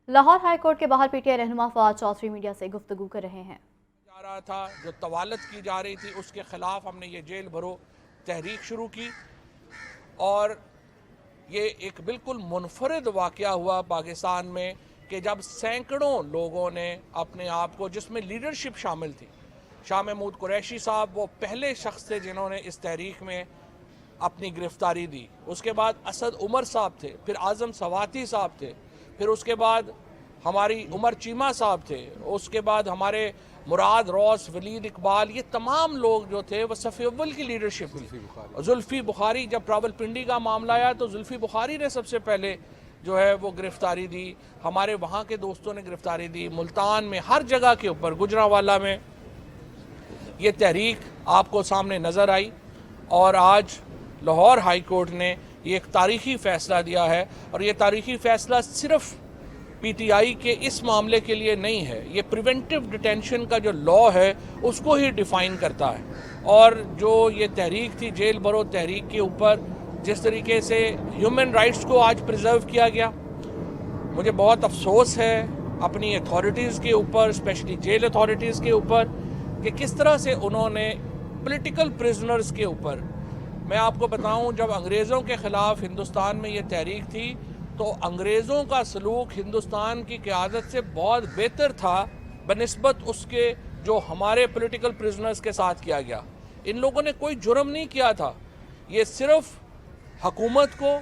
Lahore high court کے باہر P T I رہنما فواد چودھری میڈیا سے گفتگو کر رہے ہیں۔ جا رہا تھا جو طوالت کی جا رہی تھی اس کے خلاف ہم نے یہ جیل بھرو تحریک شروع کی، اور یہ ایک بالکل منفرد واقعہ ہوا پاکستان میں کہ جب سینکڑوں لوگوں نے اپنے آپ کو، جس میں لیڈرشپ شامل تھی، شاہ محمود قریشی صاحب وہ پہلے شخص تھے جنہوں نے اس تحریک میں اپنی گرفتاری دی، اس کے بعد اسد عمر صاحب تھے، پھر اعظم سواتی صاحب تھے، پھر اس کے بعد ہماری عمر چیمہ صاحب تھے، اس کے بعد ہمارے مراد روس، ولید اقبال، یہ تمام لوگ جو تھے وہ صف اول کی لیڈرشپ تھی۔ زلفی بخاری، جب راول پنڈی کا معاملہ آیا تو زلفی بخاری نے سب سے پہلے جو ہے وہ گرفتاری دی، ہمارے وہاں کے دوستوں نے گرفتاری دی، ملتان میں ہر جگہ کے اوپر، گجرانوالہ میں یہ تحریک آپ کو سامنے نظر آئی، اور آج لاہور ہائی کورٹ نے یہ ایک تاریخی فیصلہ دیا ہے، اور یہ تاریخی فیصلہ صرف پی ٹی آئی کے اس معاملے کے لیے نہیں ہے، یہ پریونٹیو ڈیٹینشن کا جو لا ہے اس کو ہی ڈیفائن کرتا ہے۔ اور جو یہ تحریک تھی جیل بھرو تحریک کے اوپر، جس طریقے سے ہیومن رائٹس کو آج پریزرو کیا گیا، مجھے بہت افسوس ہے اپنی اتھارٹیز کے اوپر، اسپیشلی جیل اتھارٹیز کے اوپر، کہ کس طرح سے انہوں نے پولیٹیکل پریزنرز کے اوپر، میں آپ کو بتاؤں جب انگریزوں کے خلاف ہندوستان میں یہ تحریک تھی تو انگریزوں کا سلوک ہندوستان کی قیادت سے بہت بہتر تھا بنسبت اس کے جو ہمارے پولیٹیکل پریزنرز کے ساتھ کیا گیا۔ ان لوگوں نے کوئی جرم نہیں کیا تھا، یہ صرف حکومت کو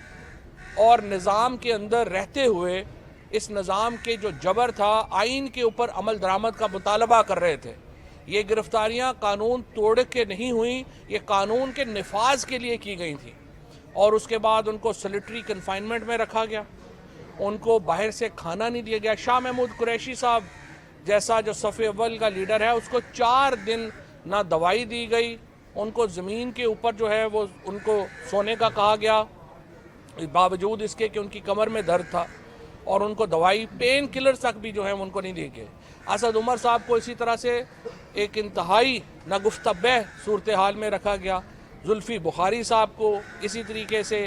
اور نظام کے اندر رہتے ہوئے اس نظام کے جو جبر تھا، آئین کے اوپر عمل درآمد کا مطالبہ کر رہے تھے۔ یہ گرفتاریاں قانون توڑ کے نہیں ہوئیں، یہ قانون کے نفاذ کے لیے کی گئی تھیں، اور اس کے بعد ان کو سلیٹری کنفائنمنٹ میں رکھا گیا، ان کو باہر سے کھانا نہیں دیا گیا۔ شاہ محمود قریشی صاحب جیسا جو صف اول کا لیڈر ہے، اس کو 4 دن نہ دوائی دی گئی، ان کو زمین کے اوپر جو ہے وہ ان کو سونے کا کہا گیا، باوجود اس کے کہ ان کی کمر میں درد تھا، اور ان کو دوائی پین کلر تک بھی جو ہے ان کو نہیں دی گئی۔ اسد عمر صاحب کو اسی طرح سے ایک انتہائی ناگفتبہ صورتحال میں رکھا گیا۔ زلفی بخاری صاحب کو اسی طریقے سے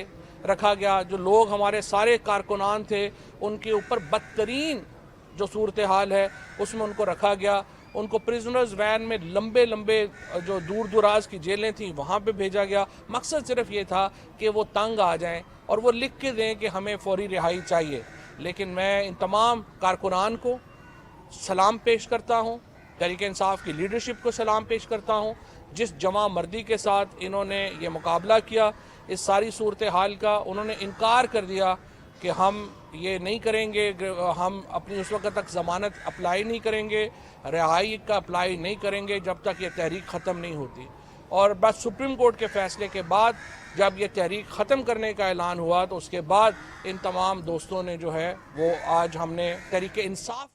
رکھا گیا، جو لوگ ہمارے سارے کارکنان تھے ان کے اوپر بدترین جو صورتحال ہے اس میں ان کو رکھا گیا۔ ان کو پریزنرز وین میں لمبے لمبے جو دور دراز کی جیلیں تھیں وہاں پہ بھیجا گیا، مقصد صرف یہ تھا کہ وہ تنگ آ جائیں اور وہ لکھ کے دیں کہ ہمیں فوری رہائی چاہیے۔ لیکن میں ان تمام کارکنان کو سلام پیش کرتا ہوں، تحریک انصاف کی لیڈرشپ کو سلام پیش کرتا ہوں، جس جمع مردی کے ساتھ انہوں نے یہ مقابلہ کیا اس ساری صورتحال کا۔ انہوں نے انکار کر دیا کہ ہم یہ نہیں کریں گے، ہم اپنی اس وقت تک ضمانت اپلائی نہیں کریں گے، رہائی کا اپلائی نہیں کریں گے جب تک یہ تحریک ختم نہیں ہوتی۔ اور بس سپریم کورٹ کے فیصلے کے بعد جب یہ تحریک ختم کرنے کا اعلان ہوا تو اس کے بعد ان تمام دوستوں نے جو ہے وہ آج ہم نے تحریک انصاف